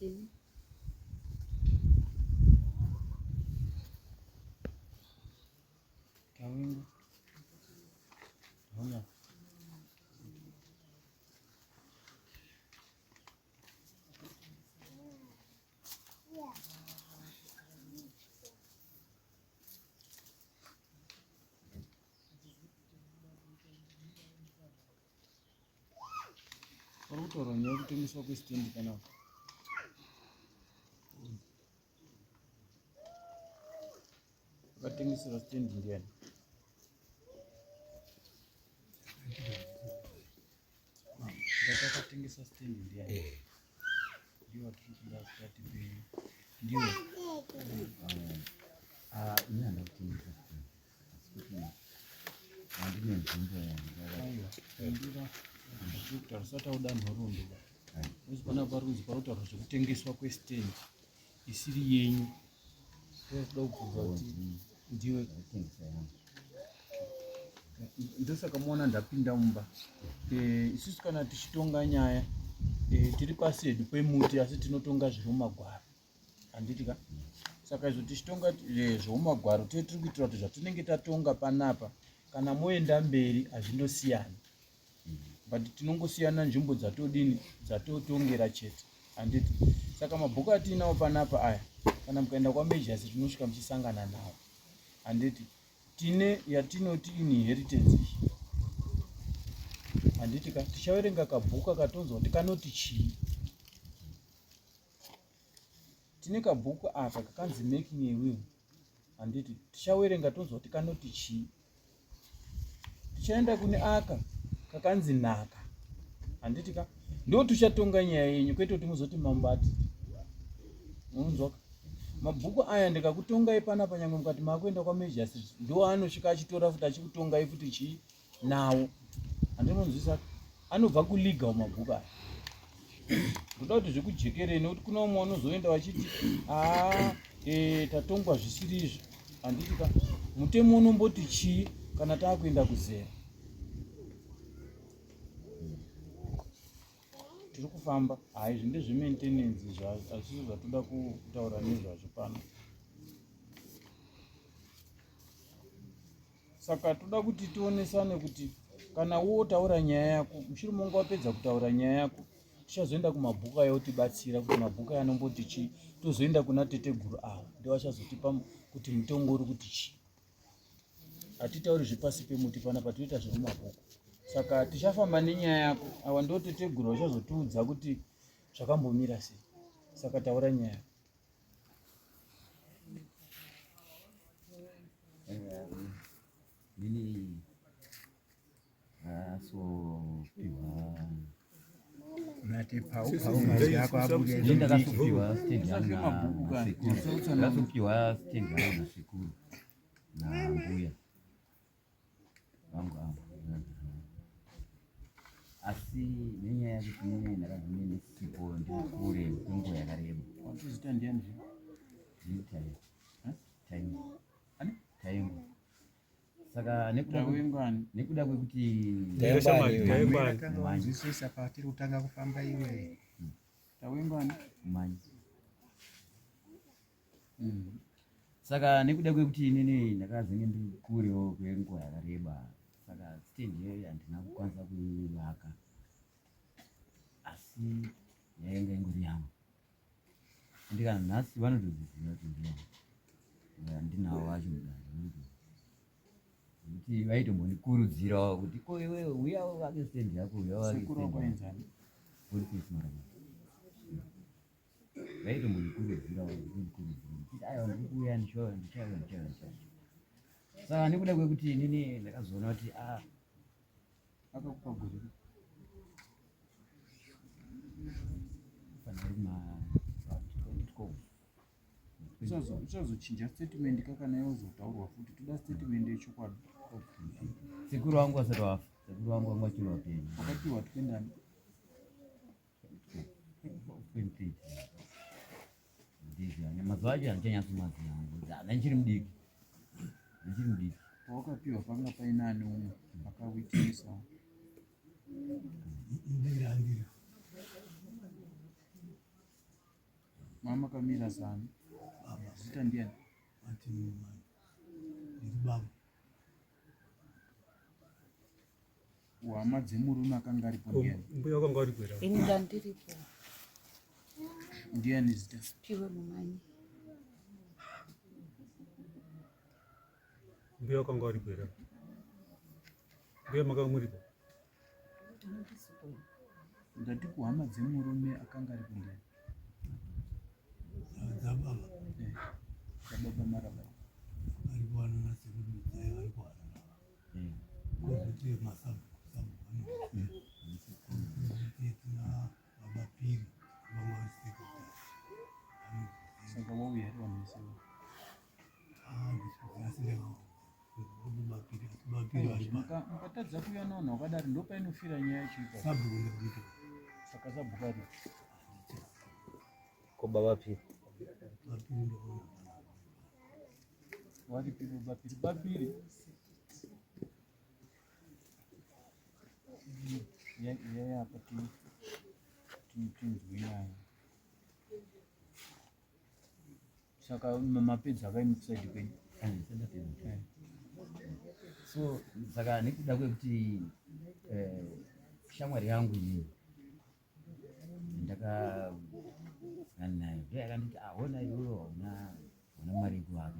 ndini Kawingu hona Warutora nyaya kutengeswa kwestendi kana wakatengesera stendi ndiani? Ndakatengesa stendi ndiani? Ndio watiri kuda kutati pe ndio ina ndakutengesa stendi handine nzvimbo ndira tarisata udanho rundo uzi pana parudzi parotaurwa zvekutengeswa kwestendi isiri yenyu. Toda kubvunza kuti ndiwe ndosaka muona ndapinda mumba. Isusu kana tichitonga nyaya tiri pasi hedu pemuti asi tinotonga zviri mumagwaro handiti ka. Saka izvo tichitonga zvomumagwaro tiri kuitira kuti zvatinenge tatonga panapa kana moenda mberi hazvindosiyana, but tinongosiyana nzvimbo dzatodini dzatotongera chete handiti. Saka mabhuku atinawo panapa aya kana mukaenda kwamejasi tinosvika muchisangana nawo handiti. Tine yatinoti inheritance handiti ka. Tichaverenga kabhuku katonzwa kuti kanoti chii. Tine kabhuku aka kakanzi making a will handiti. Tichaverenga tonzwa kuti kanoti chii. Tichaenda kune aka kakanzi nhaka handiti ka. Ndo tichatonga nyaya yenyu kwete kuti muzoti mambati munzwa. Mabhuku aya ndikakutongai panapa nyangwe mukati makuenda kwamejasi ndo anosvika achitora futi achikutongai futi chii nawo handinonzwisa. Anobva kulegal mabhuku aya. Ndoda kuti zvikujekerei nekuti kuna umwe unozoenda wachiti tatongwa zvisiri izvo handiti ka. Mutemo unomboti chii kana taakuenda kuzera. Tiri kufamba izvi ndezvemaintenance azvisi zvatoda kutaura nezvazvo pano. Saka toda kuti tionesane kuti kana wotaura nyaya yako mushure monga wapedza kutaura nyaya yako tichazoenda kumabhuku aya otibatsira kuti mabhuku aya anomboti chii. Tozoenda kuna teteguru avo ndio vachazotipa kuti mutongo uri kuti chii. Hatitauri zvepasi pemuti panapa toita zvemumabhuku. Saka tichafamba nenyaya yako. Ava ndo teteguru vachazotiudza kuti zvakambomira sei. Saka taura nyaya yako. Nini asopiwa nati paumazi yako abuge ndakasopiwa stendi yangu na sekuru. Ndakasopiwa stendi yangu na sekuru na mbuya wangu asi nenyaya yekuti mine ndakagumire nesipo ndikure kwenguva yakareba. Watozita ndiani zvino? Time. Saka nekuda kwekuti wanzwisisa patiri kutanga kufamba iwe tawengwani manyi. Saka nekuda kwekuti inini ndakazenge ndikurewo kwenguva yakareba, saka stendi iyoyo handina kukwanisa kuivaka asi yainga ingori yangu. Ndikana nhasi vanotodziziva kuti ndiyangu handinawo vacho mudare kuti vaitomondikurudzirawo kuti ko iwewe uya uvake stendi yako uyavakestendi vaitomondikurudzirawo kuti aiwa ndiri kuuya ndichauya. Saka nekuda kwekuti inini ndakazoona kuti akakupa guri uchazochinja statement kakana yozotaurwa futi. Toda statement yechokwadi. Sekuru wangu asati wafa. Sekuru wangu wanga achiri wapenyu. Wakatiwa twendani 28 ndizvo mazuva acho handichanyasomaziva hangu ndichiri mudiki. Pawakapiwa panga paina ane umwe akawitnesa. Mama kamira sana. Zita ndiani? Ati ni mama. Ndiri baba. Wama dzemurume akanga aripo ndiani? Mbuya wakanga ari kwera. Ini ndandiripo. Ndiani zita? Piwe Mumanyi. Mbuya wakanga ari kwera. Mbuya makanga muripo. Ndati kuhama dzemurume akanga aripo ndiani? Dzababa. Baba maraba. Ari kuwana na sekuru dzai ari kuwana. Kuti masabu sabu ano. Tina baba piri baba sekuru. Saka wauya ari wamisiwa. Mukatadza kuuya navanhu wakadari ndopainofira nyaya yachiita. Saka sabhukari ko baba piri waripi babapiri babiri yayapa tinzwi nyaya. Saka mapedza akaimukisaidi kwenyu. So saka nekuda kwekuti shamwari yangu inini ndakagana nayo yakanditi ona iwewe una mari yekuvape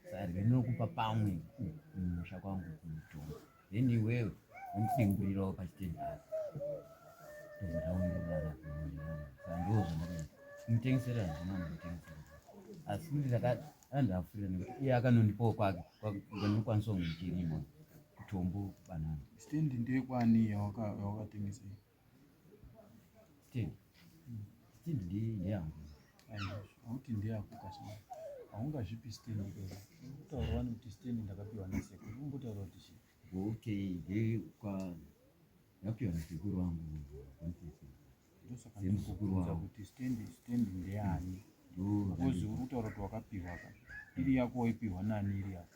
saka ndinokupa pamwe kumusha kwangu kumutombo then iwewe unodimburirawo pachitendi apa tozotaundirara saka ndozvandakaita kumutengesera ndinandotengesera asi kuti ndakandafurira nekuti iye akanondipawo kwake nokwanisa kumuchirima kutombo banana. Stendi ndekwani yawakatengesa? Stendi ndeyangu. Auti ndeyako kasina. Haungazvipi stendi kweza. Kutaura wani kuti stendi ndakapiwa nasekuru. Ungotaura kuti chii? Okay, ndakapiwa nasekuru wangu. Ndosaka ndikubvunza kuti stendi ndeyani? Because uri kutaura kuti wakapiwa ka. Iri yako waipiwa nani iri yako?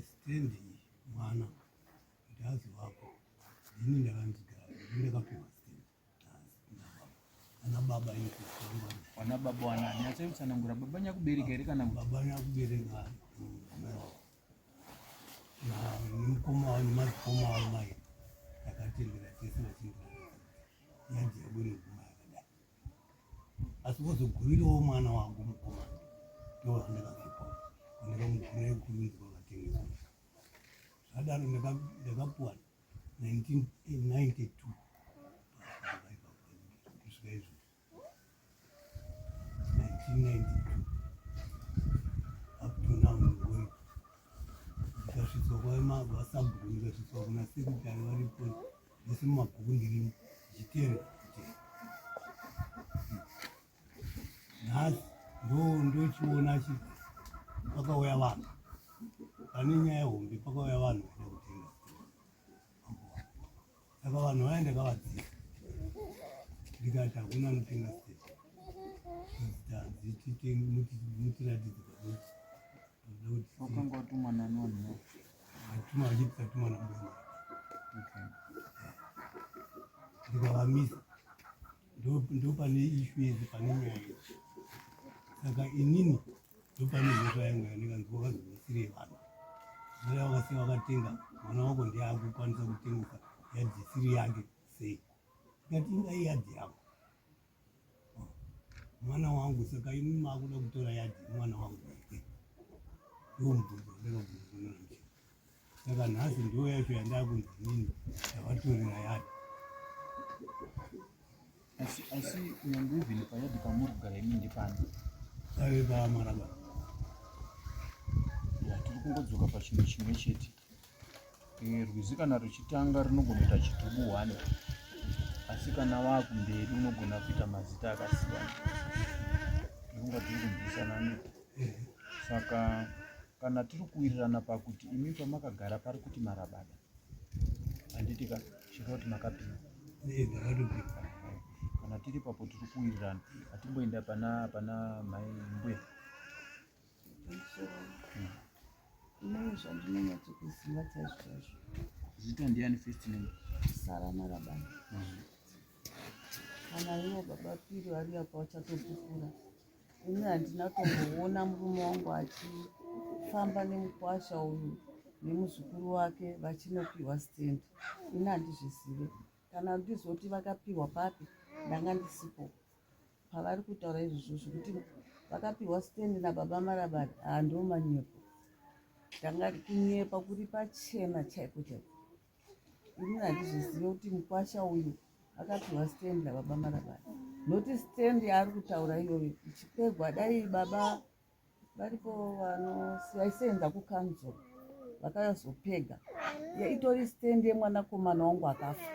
Stendi mwana ndazi wako ini ndakandigara ndakapiwa stendi ana baba inokusamba Wana baba wanani? Atsaitsanangura baba nyakubereka here kana kuti? baba nyakubereka na mukoma wani madzikoma wani mai takatendera tesina chinhu yadzi yabwere guma yakadai asi wozogurirawo mwana wangu mukoma ndo wandakafipa ndakamugurai kurunzi kwakatengeswa zvadaro ndakapuwa 1992 kusvika izvozvi 1992 up to now ndikoi ndikasvitswa kwavasabhuku ndikasvitswa kuna sekutari varipo ndese mumabhuku ndirimo ndichiteerera kutera nhasi ndochiona chii pakauya vanhu pane nyaya hombe pakauya vanhu vaida kutenga saka vanhu vaya ndakavadzisa ndikati hakuna anotenga mutiratidzi kadosi Wakanga watumwa nani wanhu? atuma vachitatumwa nambona ndikavamisa ndopane ishu yese pane nyaya yese saka inini ndopane zvezva yangu yandikanzi wakazomisirei vanhu zaya vakasiya vakatenga mwana wako ndiye akukwanisa kutengesa yadhi isiri yake sei ikati ingai yadhi yako mwana wangu saka inini maakuda kutora yadhi mwana wangu ndomubvunzo ndakabvunzonanchi saka nhasi ndo yacho yandakunzi inini yavatorera yadhi Asi nyangu even payadhi pamuri kugara imi ndipani? ave pamaraba Tiri kungodzoka pachinhu chimwe chete. Rwizi kana ruchitanga runogonoita chitubu 1 asi kana waakumberi unogona kuita mazita akasiyana. Ndinonga tiri kunzwisana neko. Saka kana tiri kuwirirana pakuti imi pamakagara pari kuti marabada handiti ka chiro kuti makapiwa ndakatopika kana tiri papo tiri kuwirirana hatimboenda pana mai mbuya. Ine zvandinonyatsokuziva chaizvo zvacho. Zita ndiani first name? Sara Marabani. Kana iwo baba Piri vari apa vachatopupura. Ini handina tomboona murume wangu achifamba nemukwasha uyu nemuzukuru wake vachinopiwa stendi. Ini handizvizive. Kana ndizoti vakapiwa papi ndanga ndisipo. Pavari kutaura izvozvo kuti vakapiwa stendi nababa Marabani, ndo manyepo. Ndanga kunyepa kuri pachena chaiko chaiko. Ini handizvizive kuti mukwasha uyu akapiwa stendi nababa Marabani. Noti stendi ari kutaura iyoyo ichipegwa dai baba varipo vaisenza kukanzuro vakazopega itori stendi yemwanakomana wangu akafa,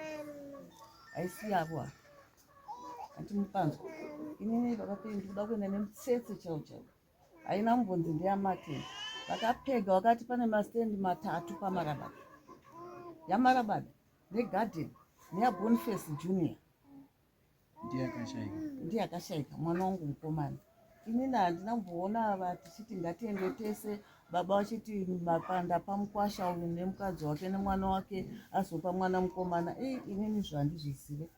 haisi yavo hatimupanzwa. Inini baba Piri ndikuda kuenda nemutsetse chaiwo chaiwo, haina mbonzi ndeyamateni. Vakapega vakati pane mastendi 3 paMarabada, yaMarabada neGarden neyaBoniface Junior. Ndiye akashaika mwana wangu mukomana. Inini handina kumboona vatichiti ngatiende tese, baba vachiti mapanda pamukwasha uyu nemukadzi wake nemwana wake azopa mwana mukomana. Inini zvandizvizive.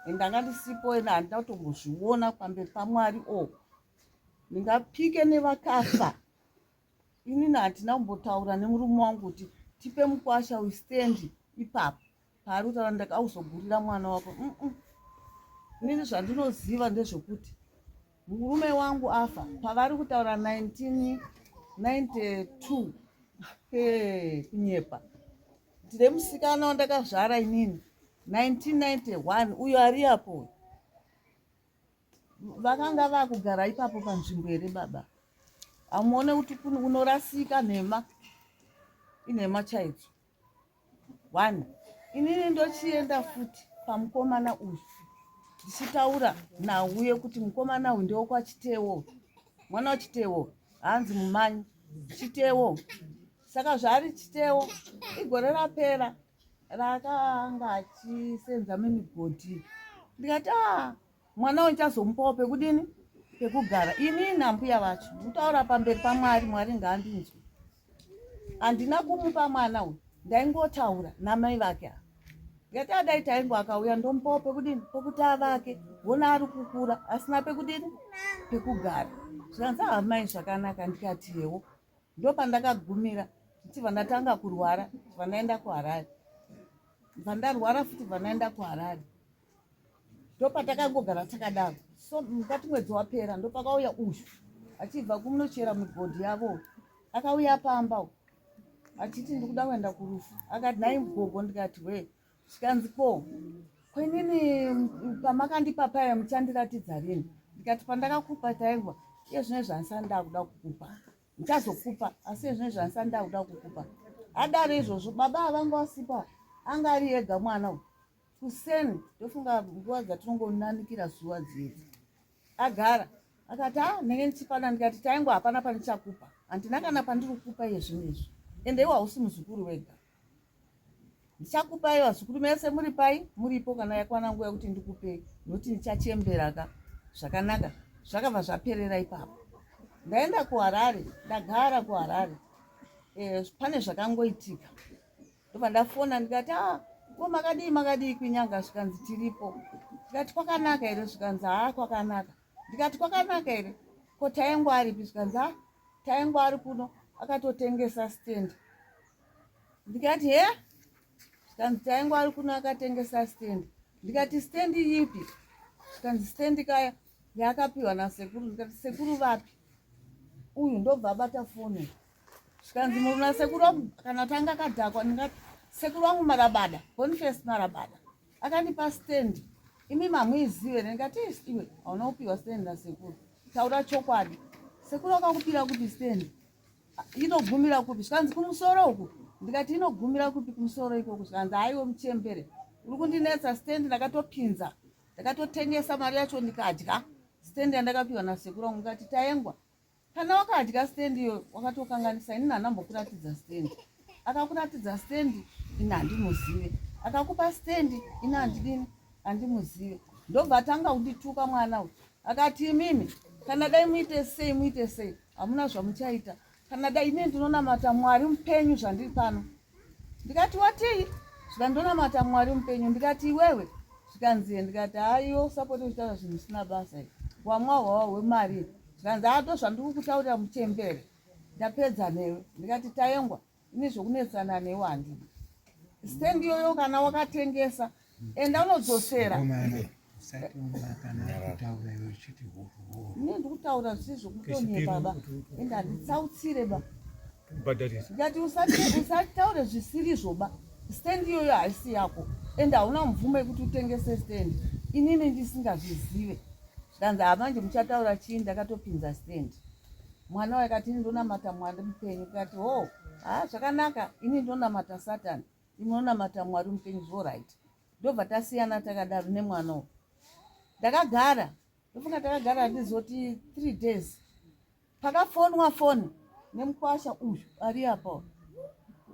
Ndanga ndisipo ena handina kutombozviona pamberi paMwari. Ndingapike nevakafa. Inini handina kumbotaura nemurume wangu kuti tipe mukwasha uyu stendi ipapo paari kutaura ndakauzoburira mwana wako. Inini zvandinoziva ndezvokuti murume wangu afa pavari kutaura 1992 kunyepa. Ndine musikana wandakazvara inini 1991 uyo ari apo. Vakanga vakugara ipapo panzvimbo here baba? Amuone kuti unorasika nhema, inhema chaidzo. 1 inini ndochienda futi pamukomana uyu ndichitaura nauye kuti mukomana uyu ndewokwachitewo, mwana wachitewo, hanzi mumanyi chitewo. Saka zvari chitewo igore rapera rakanga achisenza mimigodhi. Ndikati mwana uyu ndichazomupawo pekudini, pekugara. Ini nambuya vacho ndikutaura pamberi paMwari, Mwari ngaandinzwe. Handina kumupa mwana uyu, ndaingotaura namai vake. Ndikati dai taingo akauya ndomupawo pekudini, pekuti avake, wona ari kukura asina pekudini, pekugara. Zvikanzi amai zvakanaka. Ndikati yewo. Ndo pandakagumira ndichibva ndatanga kurwara, ndibva ndaenda kuHarare. Ndibva ndarwara futi ndibva ndaenda kuHarare. Ndo patakangogara takadaro. So mukati mwedzi wapera ndo pakauya uyu achibva kumunochera migodhi yavo. Akauya pamba achiti ndikuda kuenda kurufu. Akati nhai mugogo. Ndikati zvikanzi kwenini pamakandipa paya muchandiratidza rini? Ndikati pandakakupa taingwa iye zvine zvanisani ndakuda kukupa ndichazokupa, asi zvine zvanisani ndakuda kukupa. Adaro izvozvo baba havanga wasipa, anga ari ega mwana uyu. Kuseni ndofunga nguva dzatinongonanikira zuva dzedzi. Agara akati nenge ndichipana. Ndikati taingwa hapana pandichakupa, handina kana pandiri kukupa iye zvinezvi, ende iwe hausi muzukuru wega. Ndichakupa iye vazukuru mese muri pai, muripo kana yakwana nguva yekuti ndikupei, nokuti ndichachembera zvakanaka. Zvakabva zvaperera ipapo. Ndaenda kuHarare, ndagara kuHarare. Pane zvakangoitika. Ndobva ndafona ndikati makadii kwinyanga? Zvikanzi tiripo. Ndikati kwakanaka here? Zvikanzi kwakanaka. Ndikati kwakanaka here? Ko taingwa aripi? Zvikanzi taingwa ari kuno akatotengesa stendi. Ndikati zvikanzi taingwa ari kuno akatengesa stendi. Ndikati stendi ipi? Zvikanzi stendi kaya yaakapiwa nasekuru. Ndikati sekuru vapi? Uyu ndobva abata foni. Zvikanzi muruna sekuru wangu kana tanga kadhakwa. Ndikati sekuru wangu Marabada, Boniface Marabada, akandipa stendi. Imi mamuizive. Ndikati iwe hauna kupiwa stendi nasekuru. Taura chokwadi. Sekuru akakupira kupi stendi? Inogumira kupi? Zvikanzi kumusoro uku. Ndikati inogumira kupi kumusoro ikoko? Zvikanzi haiwe muchembere, uri kundinetsa. Stendi ndakatopinza, ndakatotengesa mari yacho ndikadya stendi yandakapiwa nasekuru wangu. Ndikati taengwa, kana wakadya stendi iyo wakatokanganisa. Ini handambokuratidza stendi. Akakuratidza stendi, ini handimuzive. Akakupa stendi, ini handimuzive. Ndobva atanga kundituka mwana uyu. Akati imimi kana dai muite sei, hamuna zvamuchaita. Kana dai ine ndinonamata Mwari mupenyu zvandiri pano. Ndikati watii? zvikandonamata Mwari mupenyu ndikati iwewe zvikanzi ndikati aiyo sapoti uchitaura zvinhu zvisina basa wamwa hwawa hwemari zvikanzi ato zvandiri kutaurira muchembere ndapedza newe ndikati taengwa ine zvokunetsana newe handidi stendi iyoyo kana wakatengesa enda unodzosera ine ndikutaura zvisizvo kutonye baba ende handitsautsire ba ndikati usataure zvisirizvo ba stendi iyoyo haisi yako ende hauna mvumo yekuti utengese stendi inini ndisingazvizive zvikanzi hamanje muchataura chii ndakatopinza stendi mwana wakati ini ndonamata Mwari mupenyu kati ho zvakanaka ini ndonamata Satani inonamata Mwari mupenyu zvorit ndobva tasiyana takadaro nemwanawo ndakagara ndofunga takagara handizoti 3 days pakafonwa foni nemukwasha uyu ari apa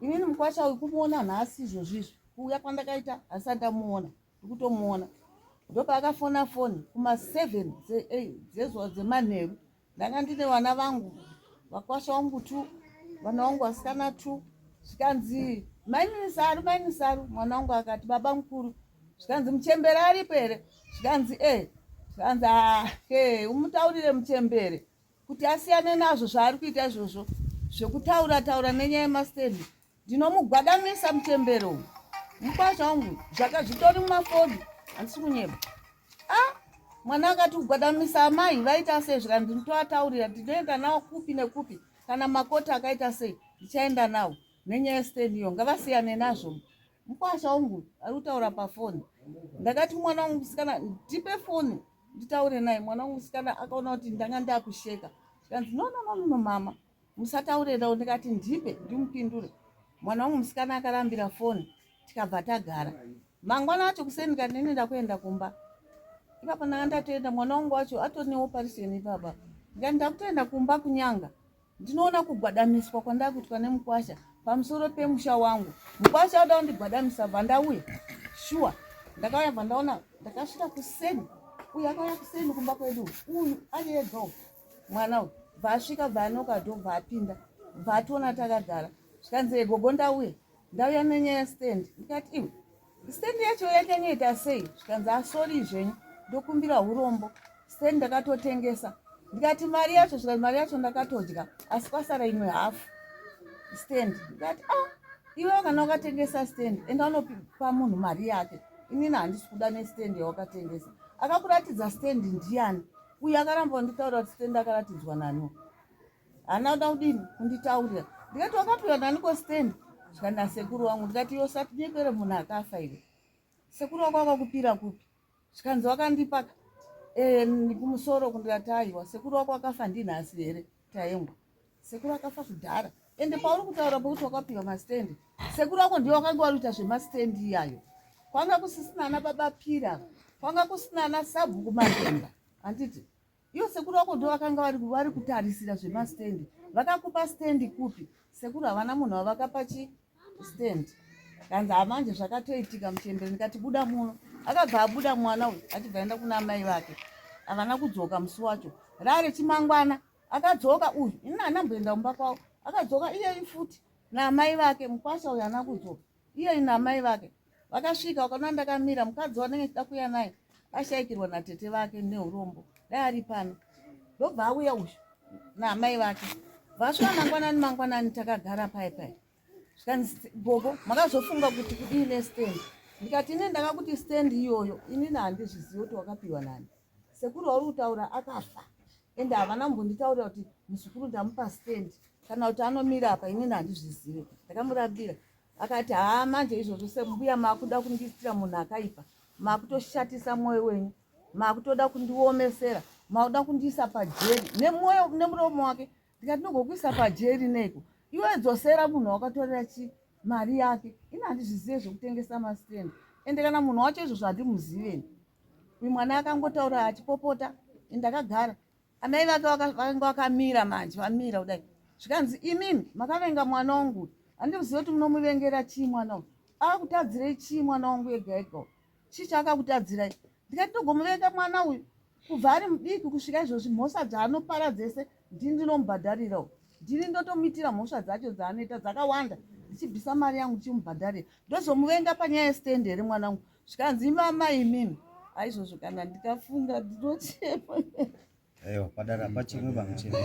inini mukwasha uyu kumuona nhasi izvozvizvi kuuya kwandakaita hasi ndamuona ndikutomuona ndopaakafona foni kuma7 dzezuva dzemanheru ndanga ndine vana vangu vakwasha wangu 2 vana vangu vasikana 2 zvikanzi mainisaru mwana wangu akati baba mukuru zvikanzi muchembere aripo here zvikanzi zvikanzi umutaurire muchembere kuti asiyane nazvo zvaari kuita izvozvo zvekutaura nenyaya yemastendi ndinomugwadamisa muchembere uyu mukwasha wangu zvakazvitori mumafoni handisi kunyeba mwana akati kugwadamisa amai vaita sei zvikanzi ndinotoataurira ndinoenda nawo kupi nekupi kana makota akaita sei ndichaenda nawo nenyaya yestendi iyo ngavasiyane nazvo mukwasha wangu ari kutaura pafoni ndakati mwana wangu musikana ndipe foni nditaure naye mwana wangu musikana akaona kuti ndanga ndakusheka zvikanzi no mama musataurirawo ndikati ndipe ndimupindure mwana wangu musikana akarambira foni tikabva tagara mangwana acho kuseni ndikati nini ndakuenda kumba ipapo ndanga ndatoenda mwana wangu wacho atoniwo pariseni ipapa ndikati ndakutoenda kumba kunyanga ndinoona kugwadamiswa kwandakuitwa nemukwasha pamusoro pemusha wangu mukwasha wada kundigwadamisa bvandauya shuwa ndakauya bvandaona ndakasvika kuseni uyu akauya kuseni kumba kwedu uyu ari ega mwana uyu bvaasvika bvaanoka dho bvaapinda bvaationa takagara zvikanzi gogo ndauya nenyaya yestendi ndikati iwe stendi yacho yakanyoita sei zvikanzi asori izvenyu ndokumbira urombo stendi ndakatotengesa ndikati mari yacho zvikanzi mari yacho ndakatodya asi kwasara imwe hafu stendi ndikati iwe kana wakatengesa stendi enda unopa munhu mari yake inini handisi kuda nestendi yawakatengesa akakuratidza stendi ndiani uyu akaramba kunditaura kuti stendi akaratidzwa naniwo hana kuda kudini kunditaurira ndikati wakapiwa naniko stendi zvikandi nasekuru wangu ndikati iyo sati nyekere munhu akafa ire sekuru wako akakupira kupi zvikanzi wakandipa kumusoro kundikati aiwa sekuru wako akafa ndinhasi here taengwa sekuru akafa kudhara ende pauri kutaura pekuti wakapiwa mastendi sekuru wako ndiwo wakanga wari kuita zvemastendi iyayo kwanga kusisina ana baba pira kwanga kusina ana sabhuku madenga handiti iyo sekuru wako ndiwo wakanga vari kutarisira zvemastendi vakakupa stendi kupi sekuru havana munhu wavakapa stendi kanzi hamanje zvakatoitika muchembere ndikati buda muno akabva abuda mwana uyu achibva enda kuna mai vake havana kudzoka musi wacho rari chimangwana akadzoka uyu ini hanamboenda mumba kwavo akadzoka iyei futi namai vake mukwasha uyu hana kudzoka iyei namai vake vakasvika wakaona ndakamira mukadzi wanenge chida kuya naye ashaikirwa natete vake neurombo dai ari pano ndobva auya uyu namai vake vasvika mangwanani takagara pai zvikanzi gogo makazofunga kuti kudine stendi ndikati ini ndakakuti stendi iyoyo inini handizvizivi kuti wakapiwa nani sekuru wauri kutaura akafa ende havana mbonditaurira kuti muzukuru ndamupa stendi kana kuti anomira apa inini handizvizivi ndakamurambira akati manje izvozvo sembuya maakuda kundiitira munhu akaipa maakutoshatisa mwoyo wenyu maakutoda kundiomesera maakuda kundiisa pajeri nemwoyo nemuromo wake ndikati ndingokuisa pajeri neiko iwe dzosera munhu wakatorera mari yake ini handizvizive zvekutengesa mastendi ende kana munhu wacho izvozvo handimuziveni uyu mwana akangotaura achipopota ndakagara amai vake vakanga vakamira manje vamira kudai zvikanzi imimi makavenga mwana wangu handizive kuti munomuvengera chii mwana uyu akutadzirei chii mwana wangu ega ega chii chaakakutadzirai ndikati ndogomuvenga mwana uyu kubva ari mudiki kusvika izvozvi mhosva dzaanopara dzese ndini ndinomubhadharirawo ndini ndotomuitira mhosva dzacho dzaanoita dzakawanda ndichibvisa mari yangu ndichimubhadharira ndozomuvenga panyaya yesitendere mwanangu zvikanzi mama imimi aizvozvo kana ndikafunga ndinochema aiwa padara pachimwe vamuchema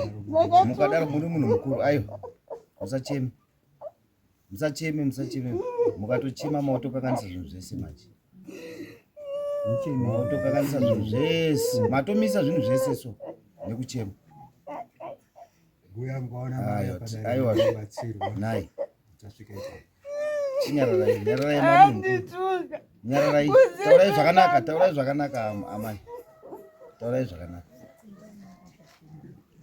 mukadaro muri munhu mukuru aiwa musacheme mukatochema mautokanganisa zvinhu zvese machi mautokanganisa zvinhu zvese matomisa zvinhu zvese so nekuchema aiwa nai chinyararai nyararai taurai zvakanaka amai taurai zvakanaka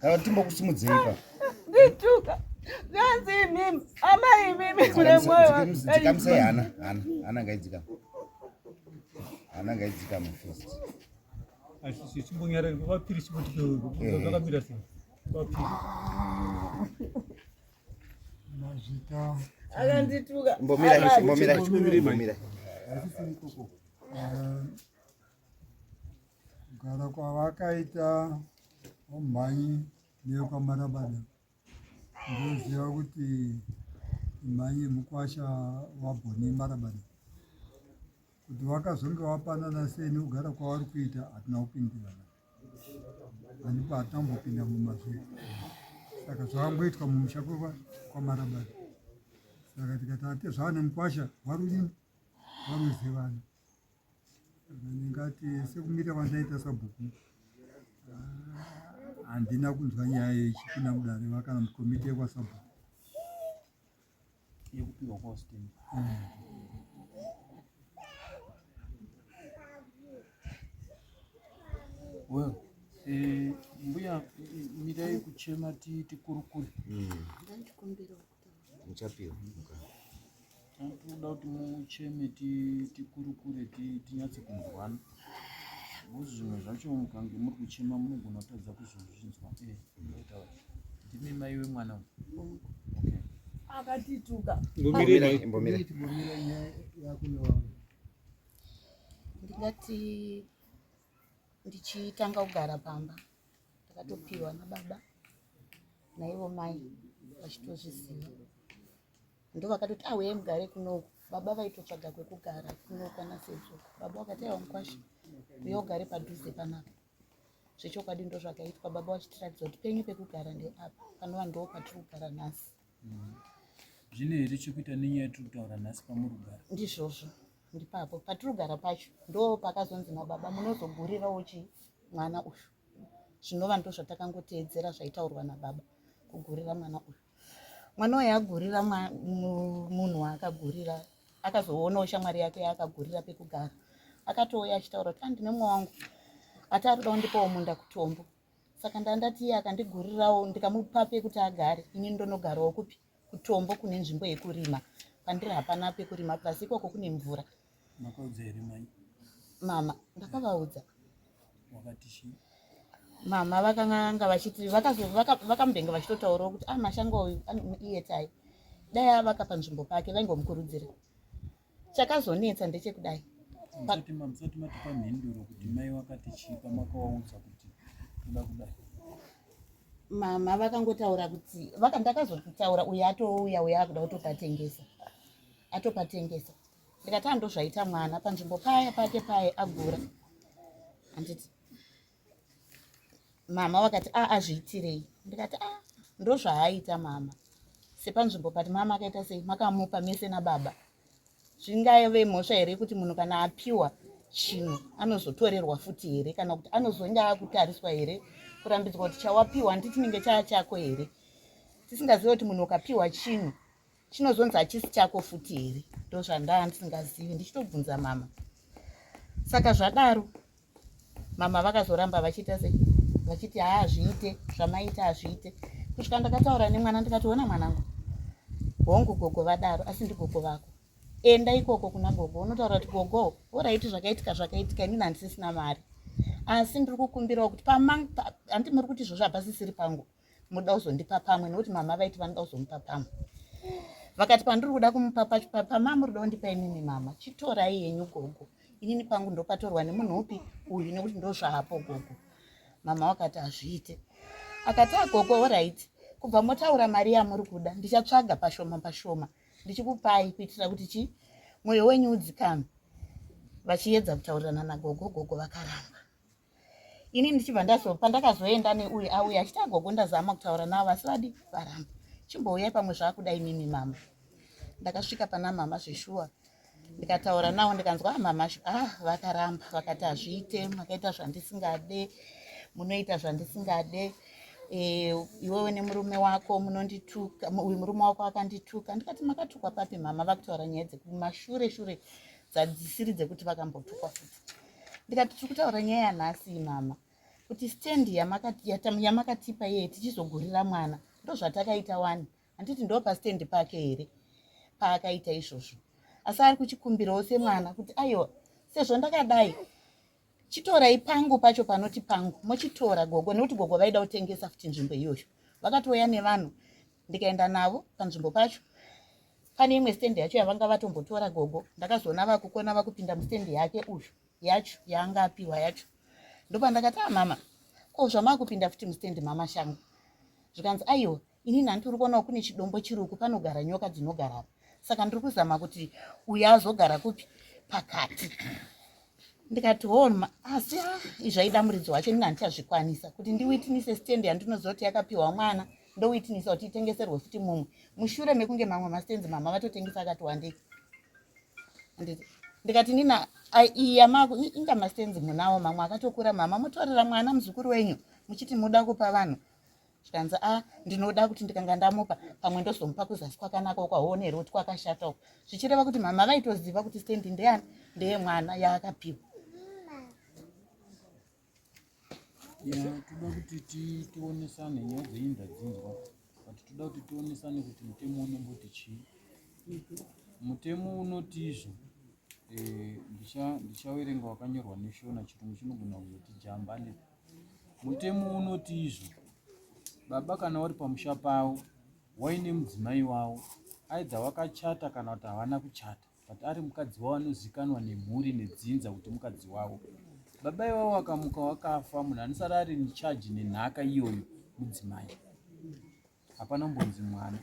kana timbokusimudzei pa ndituka zvanzi imimi ama imimi kune mwoyo dzikamisai hana ngaidzikama first chimbonyarari vapiri chimbotikakamira sei vapiri mazita akandituka mbomira kugara kwavakaita vamhanyi neyekwamarabada ndoziva kuti mhanyi mukwasha wabhoni marabada kuti vakazonge vapanana sei nekugara kwavari kuita hatina kupindirana hanipa hatina kumbopinda mumazviri saka zvakangoitwa mumusha kwamarabada saka tikati ate zvava nemukwasha warudini waruzivana ndingati sekumira kwandaita sabhuku handina kunzwa nyaya yechipinda mudareva kana mukomiti yekwasabhuku yekupiwa kwasiteni well mbuya mirai kuchema tikurukure muchapiwa toda kuti mucheme tikurukure tinyatse kunzwana bozi zvimwe zvacho mukange muri kuchema munogona kutadza kuzozvinzwa ndimi mai wemwana akatituka ndingati ndichitanga kugara pamba takatopiwa nababa naivo mai vachitozviziva ndo vakatoti auye mugare kunoku baba vaitotsvaga kwekugara kunokwana sedzoka baba vakati aiwa mukwasha uye ugare padhuze panapa zvechokwadi ndo zvakaitwa baba vachitiratidza kuti penyu pekugara ndeapa panova ndo patiri kugara nhasi zvine here chekuita nenyaya tiri kutaura nhasi pamuri kugara ndizvozvo ndipapo patiri kugara pacho ndo pakazonzi nababa munozogurirawo mwana uyu zvinova ndo zvatakangoteedzera zvaitaurwa nababa kugurira mwana uyu mwana uyu agurira munhu waakagurira akazoonawo shamwari yake yaakagurira pekugara akatouya achitaura kuti andine mwe wangu ati ari kudawo ndipawo munda kutombo saka ndandati iye akandigurirawo ndikamupa pekuti agare ini ndonogarawo kupi kutombo kune nzvimbo yekurima pandiri hapana pekurima plasi ikoko kune mvura makaudza here mai mama ndakavaudza wakati chii mama vakanga vachiti vakambenga vachitotaurawo kuti mashango uyu iye tai dai avaka panzvimbo pake vaingomukurudzira chakazonetsa ndechekudai musati matipa mhenduro kuti mai wakati chii pamakawaudza kuti uda kudai mama vakangotaura kuti ndakazotaura uyu atouya uyu akuda kutopatengesa atopatengesa ndikati ando zvaita mwana panzvimbo paya pake paya agura handiti mama vakati azviitirei ndikati ndo zvaaita mama sepanzvimbo pati mama akaita sei makamupa mese nababa zvingave mhosva here kuti munhu kana apiwa chinhu anozotorerwa futi here kana kuti anozonge akutariswa here kurambidzwa kuti chawapiwa handi chinenge chako here tisingazivi kuti munhu ukapiwa chinhu chinozonzi hachisi chako futi here ndo zvandaa ndisingazivi ndichitobvunza mama saka zvadaro mama vakazoramba vachiita sei vachiti zviite zvamaita hazviite kusvika ndakataura nemwana ndikati ona mwanangu hongu gogo vadaro asi ndigogo vako enda ikoko kuna gogo unotaura kuti gogo oraiti zvakaitika inini handisisina mari asi ndiri kukumbirawo kuti handi muri kuti izvozvo hapasisiri pangu muda kuzondipa pamwe nekuti mama vaiti vanoda kuzomupa pamwe vakati pandiri kuda kumupa pama muri kuda kundipa imimi mama chitorai yenyu gogo inini pangu ndopatorwa nemunhu upi uyu nekuti ndo zvahapo gogo mama wakati hazviite akati agogo oraiti kubva motaura mari yamuri kuda ndichatsvaga pashoma pashoma ndichikupai kuitira kuti mwoyo wenyu udzikame. Vachiedza kutaurirana nagogo, gogo vakaramba. Ini ndichibva pandakazoenda neuyu auya achiti agogo ndazama kutaura navo asi vadi varamba. Chimbouyai pamwe zvakudai mimi mama. Ndakasvika pana mama zveshuwa. Ndikataura navo ndikanzwa mama vakaramba vakati hazviite, makaita zvandisingade, munoita zvandisingade. Iwewe nemurume wako munondituka, uyu murume wako akandituka. Ndikati makatukwa papi mama? Vakutaura nyaya dzekumashure shure dzadzisiri dzekuti vakambotukwa futi. Ndikati tiri kutaura nyaya yanhasi mama, kuti stendi yamakatipa iye tichizogurira mwana ndozvatakaita wani. Handiti ndo pastendi pake here paakaita izvozvo. Asi ari kuchikumbirawo semwana kuti aiwa, sezvo ndakadai chitorai pangu pacho panoti pangu, mochitora gogo, nekuti gogo vaida kutengesa futi nzvimbo iyoyo. Vakatouya nevanhu, ndikaenda navo panzvimbo pacho. Pane imwe stendi yacho yavanga vatombotora gogo, ndakazoona vakukona vakupinda mustendi yake uyu yacho yaanga apiwa yacho. Ndopa ndakati mama, ko zvamakupinda futi mustendi mama shangu. Zvikanzi aiwa, inini handiri kuonawo kune chidombo chiruku panogara nyoka dzinogara. Saka ndiri kuzama kuti uyu azogara kupi pakati. Ndikati asi izvaida muridzi wacho nini handichazvikwanisa kuti ndiwitinise stendi yandinoziva kuti yakapiwa mwana, ndowitinisa kuti itengeserwe futi mumwe. Mushure mekunge mamwe mastenzi mama vatotengesa akati wandei. Ndikati nina iyamako inga mastenzi munawo mamwe akatokura mama, mutorera mwana muzukuru wenyu muchiti muda kupa vanhu. Zvikanzi ndinoda kuti ndikanga ndamupa pamwe ndozomupa kuzasi kwakanaka ukaonera kuti kwakashata uko. Zvichireva kuti mama vaitoziva kuti stendi ndeyani, ndeye mwana yaakapiwa. Toda kuti tionesane nyaya dzeinda dzinzwa, but toda kuti tionesane kuti mutemo unomboti chii. Mutemo unoti izvo, ndichawerenga wakanyorwa neshona, chirungu chinogona kuzoti jambane. Mutemo unoti izvo, baba kana wari pamusha pavo waine mudzimai wavo, aidha wakachata kana kuti havana kuchata, but ari mukadzi wavo anozikanwa nemhuri nedzinza kuti mukadzi wavo, baba ivavo wakamuka wakafa, munhu anosara ari nechaji nenhaka iyoyo mudzimai, hapana mbonzi mwana.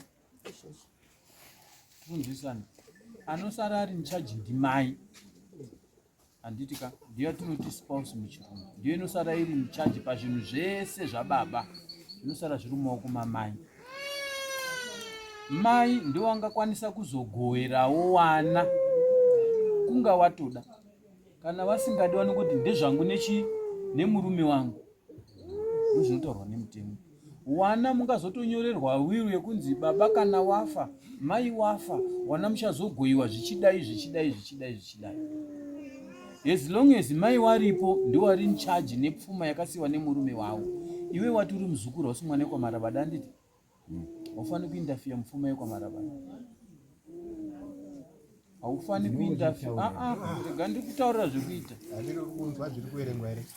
Tikunzwisana, anosara ari nechaji ndimai, handitika ndiyo yatinoti spouse muchirungu, ndiyo inosara iri nechaji pazvinhu zvese zvababa, zvinosara zviri mumaoko mamai. Mai ndiwo angakwanisa kuzogowerawo wana kunga watoda, kana vasingadi vanongoti ndezvangu nemurume wangu. Ndozvinotaurwa nemutemo. Wana mungazotonyorerwa wiru yekunzi baba kana wafa, mai wafa, wana muchazogoyiwa zvichidai. As long as mai waripo ndiwo ari in charge nepfuma yakasiwa nemurume wavo. Iwe wati uri muzukuru wasi mwana wekwamarabada, handiti haufani kuindafiya mupfuma yekwamarabada. Haufani kuindafiya, rega ndikutaurira zvekuita.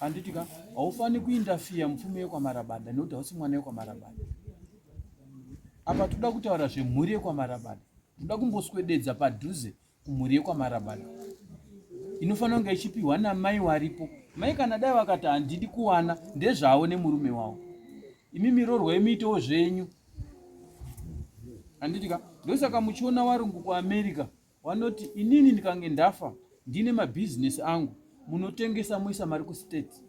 Handitika haufani kuindafiya mupfuma yekwamarabada nekuti hausi mwana wekwamarabada. Apa toda kutaura zvemhuri yekwamarabada, toda kumboswededza padhuze kumhuri yekwamarabada. Inofanira kunge ichipiwa namai waripo. Mai kana dai vakati handidi kuwana, ndezvavo nemurume wavo. Imi rorwai muitewo zvenyu. Handitika ndosaka muchiona varungu kuAmerica vanoti inini ndikange ndafa ndine mabhizinesi angu, munotengesa moisa mari kustate.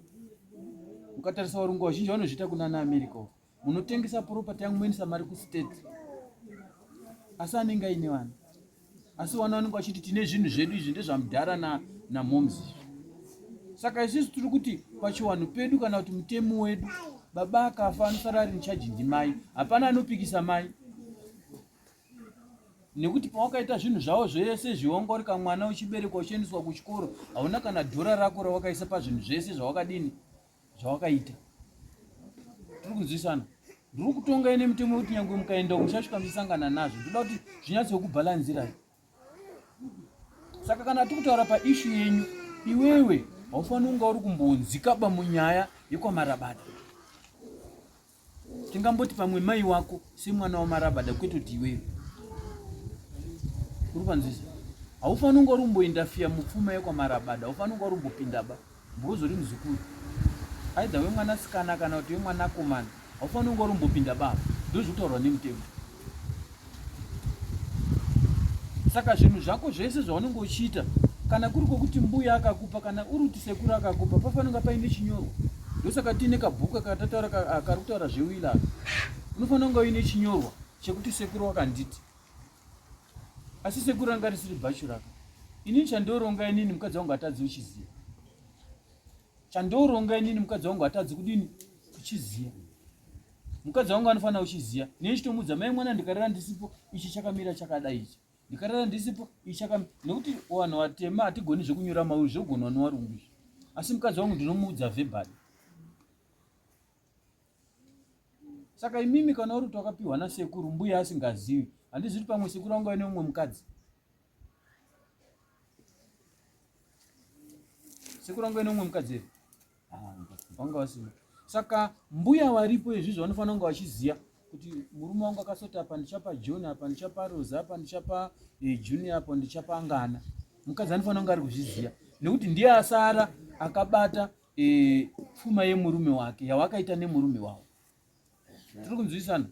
Mukatarisa varungu vazhinji vanozviita kunana America, munotengesa property yangu moisa mari kustate. Asi anenge aine vana. Asi vana vanenge vachiti tine zvinhu zvedu izvi ndezvamudhara namomzi. Saka isusu tiri kuti pachiwanhu pedu kana kuti mutemo wedu, baba akafa anosara ari nechaji ndimai, hapana anopikisa mai. Nekuti pawakaita zvinhu zvavo zvese zviongoreka, mwana uchiberekwa uchiendeswa kuchikoro, hauna kana dhora rako rawakaisa pazvinhu zvese zvawakadini zvawakaita. Tiri kunzwisana. Ndiri kutonga ine mutemo wekuti nyangwe mukaenda muchasvika muchisangana nazvo, ndoda kuti zvinyatsokubhalanzirai. Saka kana tiri kutaura paishu yenyu, iwewe haufaniri kunge uri kumbonzikaba munyaya yekwamarabada. Tingamboti pamwe mai wako semwana wamarabada, kwete kuti iwewe uri panzvisa. Haufaniri kunge uri kumboindafiya mupfuma yekwamarabada, haufaniri kunge uri kumbopindaba mbozori muzukuru. Aidha wemwanasikana kana kuti wemwanakomana, haufaniri kunge uri kumbopinda baba. Ndozvinotaurwa nemutemo. Saka zvinhu zvako zvese zvaunenge uchiita, kana kuri kwokuti mbuya akakupa kana uri kuti sekuru akakupa, pafanonga paine chinyorwa. Ndosaka tiine kabhuku kari kutaura zvewila, unofanira kunga uine chinyorwa chekuti sekuru wakanditi. Asi sekuru anga risiri bhachu raka. Inini chandooronga inini mukadzi wangu atadzi uchiziya. Chandooronga inini mukadzi wangu atadzi kudini uchiziya. Mukadzi wangu anofanira uchiziya. Neni chitomudza mai mwana ndikarara ndisipo ichi chakamira chakadai ichi. Ndikarara ndisipo ichi chakamira. Nekuti wanhu watema hatigoni zvekunyora mauri zvogonwa nevarungu izvi. Asi mukadzi wangu ndinomuudza verbally. Saka imimi kana uri kuti wakapiwa nasekuru mbuya asingazivi, handizivi pamwe sekuru wangu aine umwe mukadzi. Sekuru wangu aine umwe mukadzi here? Wanga wasina. Saka mbuya varipo izvizvo vanofanira kunga vachiziva kuti murume wangu akasoti apa ndichapa John, apa ndichapa Rosa, apa ndichapa Junior, apa ndichapa Ngana. Mukadzi anofanira kunga ari kuzviziva nekuti ndiye asara akabata pfuma yemurume wake yawakaita nemurume wavo. Tiri kunzwisana?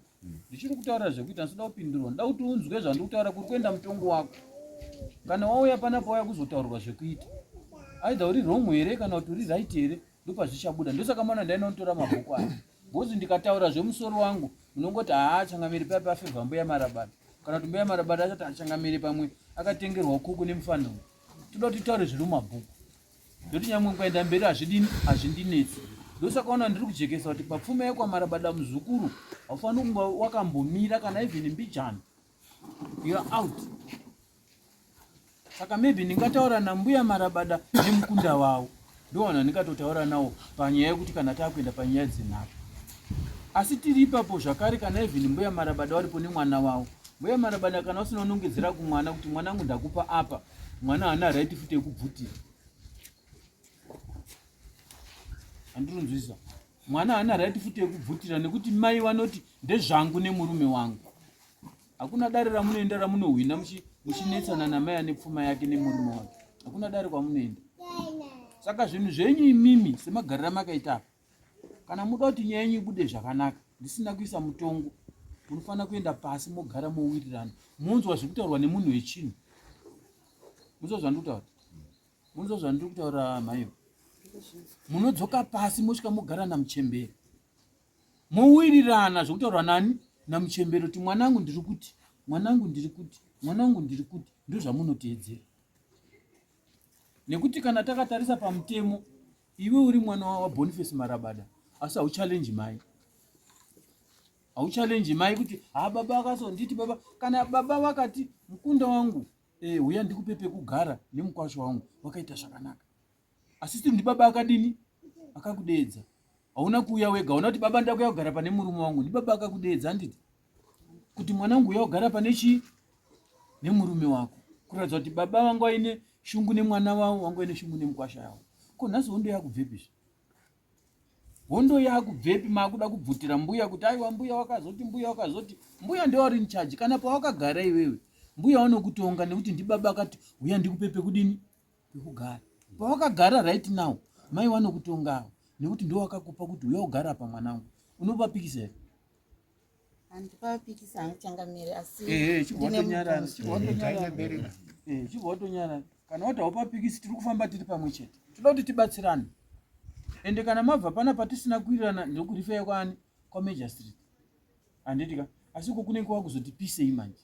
Ndichiri kutaura zvekuti ndinoda kupindurwa. Ndoda kuti unzwe zvandiri kutaura kuri kuenda mutongo wako. Kana wauya panapa wauya kuzotaurwa zvekuita. Aidha uri wrong here kana kuti uri right here, ndipo zvichabuda. Ndosaka mana ndainotora mabhuku aya. Ngozi ndikataura zvemusoro wangu, unongoti changamiri papa afevha mbuya Marabada. Kana kuti mbuya Marabada achati changamiri pamwe akatengerwa kuku nemufanano. Toda kuti taure zviri mumabhuku. Ndoti nyamwe kuenda mberi hazvindinetsi. Ndosaka ona ndiri kujekesa kuti papfuma yekwaMarabada muzukuru haufaniri kunge wakambomira kana even mbijana. You are out. Saka maybe ndingataura nambuya Marabada nemukunda wavo. Ndowana ndingatotaura nawo panyaya yekuti kana takuenda panyaya dzenhaka. Asi tiri ipapo zvakare kana even mbuya Marabada waripo nemwana wavo. Mbuya Marabada kana usina unongedzera kumwana kuti mwana wangu ndakupa apa, mwana haana right futi yekubvutira. Andirunzvisa. Mwana haana right futi yekubvutira nekuti mai vanoti ndezvangu nemurume wangu. Hakuna dare ramunoenda ramunohwina muchinetsana namai ane pfuma yake nemurume wake. Hakuna dare kwamunoenda. Saka zvinhu zvenyu imimi semagarira makaita apa. Kana muda kuti nyaya yenyu ibude zvakanaka, ndisina kuisa mutongo, munofanira kuenda pasi mogara mowirirana. Munzwa zvekutaurwa nemunhu wechinhu. Munzwa zvandiri kutaura? Munzwa zvandiri kutaura maiyo? Munodzoka pasi mosvika mogara namuchemberi. Mowirirana zvekutaurwa nani? Namuchemberi kuti mwanangu ndiri kuti, mwanangu ndiri kuti, mwanangu ndiri kuti, ndizvo zvamunoteedzera. Nekuti kana takatarisa pamutemo, iwe uri mwana waBoniface Marabada, asi hauchallenge mai. Hauchallenge mai kuti baba akazonditi baba, kana baba vakati mukunda wangu uya ndikupe pekugara nemukwasho wangu, wakaita zvakanaka. Asi ndi baba akadini? Akakudeedza. Hauna kuuya wega, hauna kuti baba ndakuya kugara pane murume wangu, ndi baba akakudeedza nditi. Kuti mwanangu uya kugara pane chi? Nemurume wako. Kuratidza kuti baba wangu aine shungu nemwana wavo, wangu aine shungu nemukwasha yavo. Ko nhasi hondo yakubvepi? Hondo yakubvepi makuda kubvutira mbuya kuti aiwa mbuya wakazoti, mbuya wakazoti, mbuya ndiye ari in charge. Kana pawakagara iwewe, mbuya wanokutonga nekuti ndi baba akati uya ndikupe pekudini? Pekugara. Pawakagara right now, mai wanokutonga nekuti ndiye wakakupa kuti uya ugara pa mwanangu. Unopapikisa here? Handipapikisa hangu asi chibotonyarara. Chibotonyarara. Kana wati haupapikisi tiri kufamba tiri pamwe chete. Toda kuti tibatsirane. Ende kana mabva pana patisina kuwirirana ndokurifeya kwani? Kwa Major Street. Handitika. Asi uko kunenge kwakuzotipisei manje.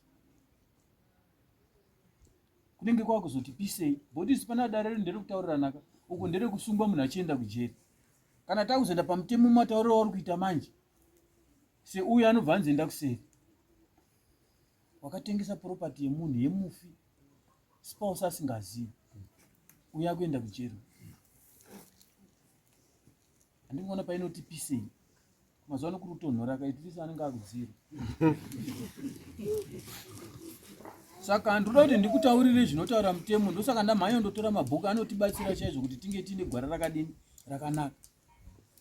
Kunenge kwakuzotipisei. Bhodisi pana dare ndere kutaurira naka. Uko ndere kusungwa munhu achienda kujeri. Kana takuzoenda pamutemo matauriro wauri kuita manje. Se uyu anobva anzoenda kuseri. Wakatengesa property yemunhu yemufi. Spouse asingazivi. Uya kuenda kujeri. Handikuona painoti pisei. Mazuva ano kuri kutonhora kaitisa anenge akudzira. Saka ndoda kuti ndikutaurire zvinotaura mutemo, ndosaka ndamhanya ndotora mabhuku anotibatsira chaizvo kuti tinge tine gwara rakadini rakanaka.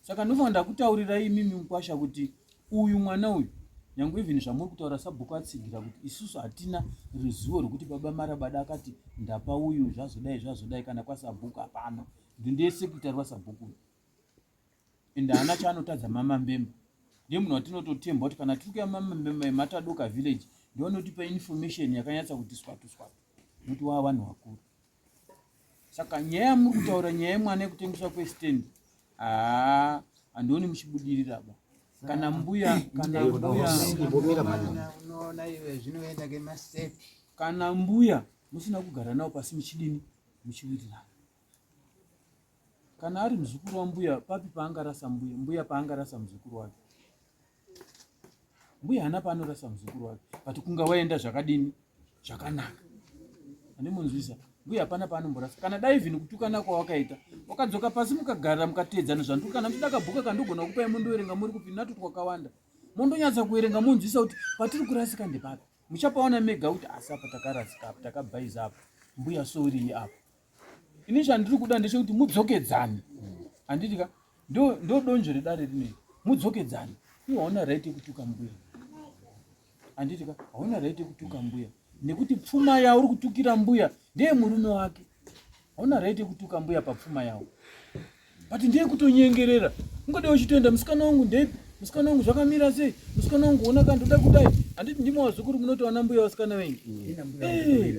Saka ndofana ndakutaurira imimi mukwasha kuti uyu mwana uyu nyangwe even zvamuri kutaura sabhuku atsigira kuti isusu hatina ruzivo rwekuti baba Marabada akati ndapa uyu zvazodai kana kwasabhuku hapana. Ndiye sekretari wasabhuku. Ende hana chaanotadza mama Mbemba. Ndiye munhu watinototemba kuti kana tiri kuya mama Mbemba yeMatadoka village ndovanotipa information yakanyatsa kuti swatu swatu nokuti wava vanhu vakuru. Saka nyaya muri kutaura nyaya yemwana yekutengeswa kwestand handioni muchibudirira ba. Kana mbuya unoona iwe zvinoenda kemastepi. Kana mbuya musina kugara nawo pasi muchidini muchiwirirana. Kana ari muzukuru wambuya papi paangarasa mbuya paangarasa muzukuru wake. Mbuya hana paanorasa muzukuru wake. Pati kunga waenda zvakadini zvakanaka. Handimunzwisa. Mbuya hapana paanomborasa. Kana dai vhinu kutukana kwawakaita wakadzoka pasi mukagara mukateedzana zvantu kana mudakabhuka kandogona kupai mundoerenga muri kupi natu twakawanda. Mondonyatsa kuerenga munzwisa kuti patiri kurasika ndepapi. Muchapaona mega kuti asapa takarasika apa takabhaiza apa. Mbuya sori apa. Ini chandiri kuda ndechekuti mudzokedzane. Handitika ndo donzvo redare rineri. Mudzokedzane. Iwe hauna right yekutuka mbuya. Handitika hauna right yekutuka mbuya. Nekuti pfuma yawo uri kutukira mbuya ndeye murume wake. Hauna right yekutuka mbuya papfuma yawo. But ndiye kutonyengerera. Ungodewo chitoenda musikana wangu ndepi? Musikana wangu zvakamira sei? Musikana wangu ona kandoda kudai. Handiti ndimo wazukuru munoti wana mbuya wasikana wengi.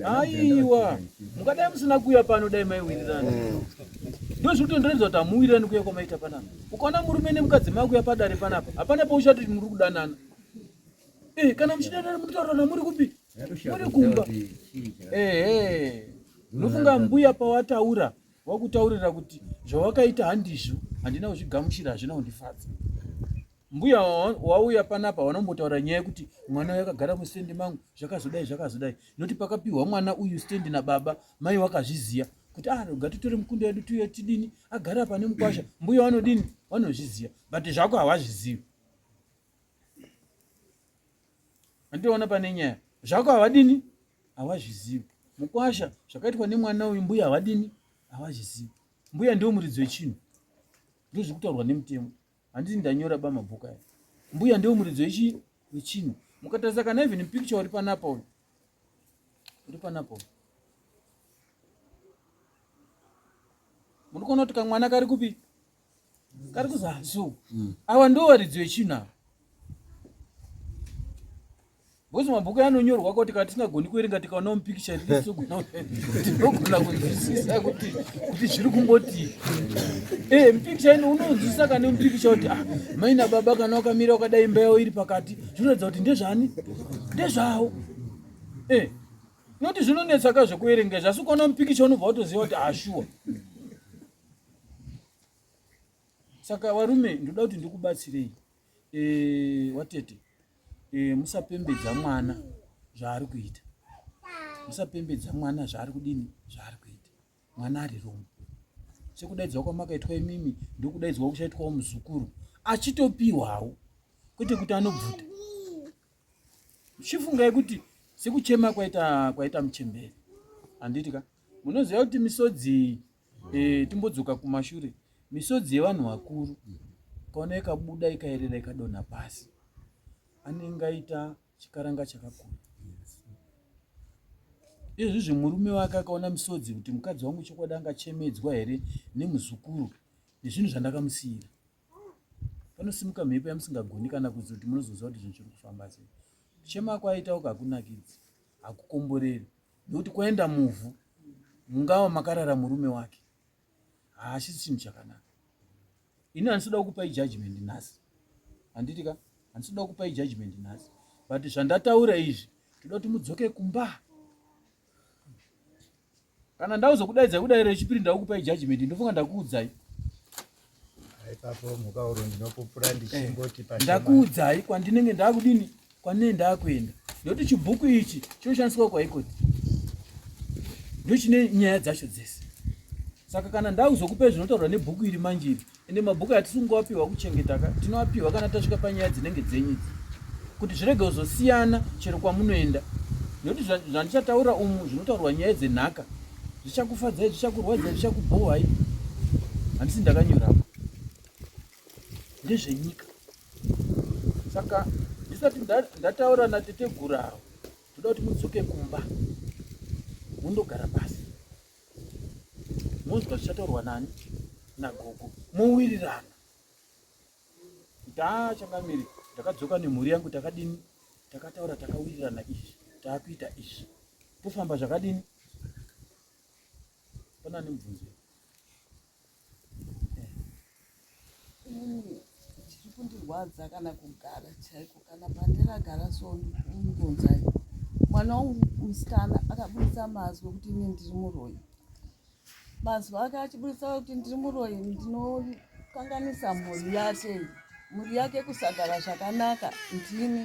Aiwa. Mukadai musina kuya pano dai maiwirirana. Ndo zvinotonderedza kuti hamuwirirani kuya kwamaita panapa. Ukaona murume nemukadzi makuya padare panapa, hapana pauchati muri kudanana. Kana muchidanana munotaurana muri kupi? Muri kumba. Unofunga mbuya pawataura wakutaurira kuti zvawakaita handizvo, handina kuzvigamuchira, hazvina kundifadza. Mbuya wauya panapa wanombotaura nyaya yekuti mwana yakagara mustendi mangu zvakazodai. Noti pakapiwa mwana uyu stendi nababa, mai wakazviziya kuti gatitore mukundo yedu tuye tidini agara pane mukwasha. Mbuya wanodini? Wanozviziya. But zvako havazvizivi. Handiona pane nyaya. Zvako havadini? Havazvizivi. Mukwasha zvakaitwa nemwana uyu mbuya havadini? Havazvizivi. Mbuya ndio muridzi wechinhu. Ndizvo zvekutaurwa nemutemo. Handiti ndanyora mabhuku aya. Mbuya ndio muridzi wechinhu. Mukatarisa kana even picture uri panapa uyu. Munokona kuti kamwana kari kupi? Kari kuzasi. Ava ndo varidzi vechinhu ava. Bozi mabhuku anonyorwa kuti katisingagoni kuerenga tikaona mupikicha tinogona kunzwisisa kuti zviri kungoti. Mupikicha ino unonzwisisa kana mupikicha kuti mai nababa kana wakamira wakadai imba yawo iri pakati zvinoratidza kuti ndezvani? Ndezvawo. Noti zvinonetsa kazvekuerenga zvasi ukaona mupikicha unobva watoziva kuti ashuwa. Saka varume ndoda kuti ndikubatsirei. Watete. Musapembedza mwana zvaari kuita. Musapembedza mwana zvaari kudini? Zvaari kuita. Mwana ari Roma. Sekudaidzwa kwamakaitwa imimi ndokudaidzwa kuchaitwawo muzukuru. Achitopiwawo. Kwete kuti anobvuta. Chifungai kuti sekuchema kwaita muchemberi. Handitika. Munoziva kuti misodzi timbodzoka kumashure. Misodzi yevanhu vakuru. Kaona ikabuda ikaerera ikadonha pasi. Anenge aita chikaranga chakakura. Izvizvi murume wake akaona misodzi kuti mukadzi wangu chokwadi angachemedzwa here nemuzukuru nezvinhu zvandakamusiyira. Panosimuka mhepo yamusingagoni kana kuziva kuti munozoziva kuti zvinhu zviri kufamba sei. Kuchema kwaita ukakunakidzi, hakukomboreri. Nokuti kwaenda muvhu, mungava makarara murume wake. Hachisi chinhu chakanaka. Ini handisida kukupai judgment nhasi. Handitika? Handisida kukupai judgment nhasi. But zvandataura izvi, toda kuti mudzoke kumba. Kana ndauzokudaidza kudaira rechipiri ndakukupai judgment, ndofunga ndakuudzai. Ipapo mukauro ndinopupura ndichingoti pachema. Ndakuudzai kwandinenge ndakudini? Kwanine ndakuenda. Ndokuti chibhuku ichi chinoshandiswa kwaikoti. Ndochine nyaya dzacho dzese. Saka kana ndauzokupai zvinotaurwa nebhuku iri manje iri, ende mabhuku atisingowapiwa kuchengeta tinowapiwa kana tasvika panyaya dzinenge dzenyidzi. Kuti zvirege kuzosiyana chero kwamunoenda. Ndokuti zvandichataura umu zvinotaurwa nyaya dzenhaka. Zvichakufadzai, zvichakurwadzai, zvichakubhohai. Handisi ndakanyorapo. Ndezvenyika. Saka ndisati ndataura natetegurawo, toda kuti mudzoke kumba. Mundogara pasi. Munzwa zvichataurwa nani? Nagogo. Muwirirana. Changamiri. Ndakadzoka nemhuri yangu takadini? takataura takawirirana izvi taakuita izvi tofamba zvakadini pana nemubvunzo chiri kundirwadza kana kugara chaiko kana pandiragara so unibvunzai mwana wangu musikana akabudisa mazwi okuti ine ndiri muroyi mazwi ake achibudisa kuti ndiri muroyi ndinokanganisa mhuri yake mhuri yake kusagara zvakanaka ndini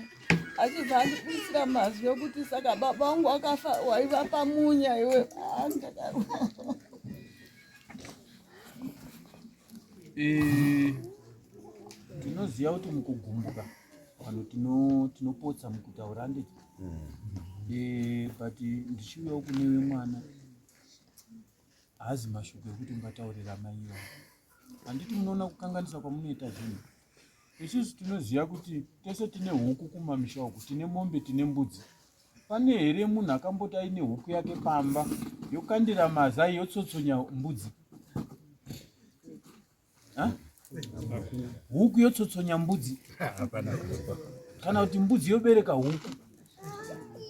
achibva andibudisira mazwi okuti saka baba wangu akafa waiva pamunya iwe tinoziva kuti mukugumbuka pano tinopotsa mukutaura handiti but ndichiuyawo kunewe mwana haazi mashoko ekuti ungataurira mai vangu handiti munoona kukanganisa kwamunoita zvinhu isusu tinoziva kuti tese tine huku kumamisha uku tine mombe tine mbudzi pane here munhu akamboti aine huku yake pamba yokandira mazai yotsotsonya mbudzi huku yotsotsonya mbudzi kana kuti mbudzi yobereka huku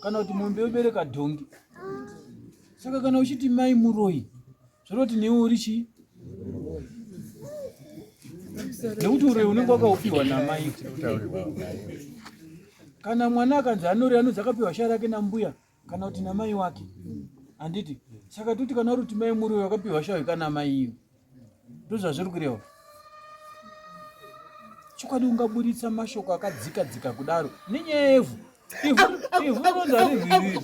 kana kuti mombe yobereka dhongi saka kana uchiti mai muroyi zvoroti newe uri chii nekuti uroyi unenge wakaupiwa namai kana mwana akanzi anori anonzi akapiwa shara yake nambuya kana kuti namai wake handiti saka toti kana uri kuti mai muroyi wakapiwa shara kana mai iyo ndozvazviri kureva chokwadi ungaburitsa mashoko akadzika dzika kudaro nenyaya yevhu ivhu ronza rivhiriri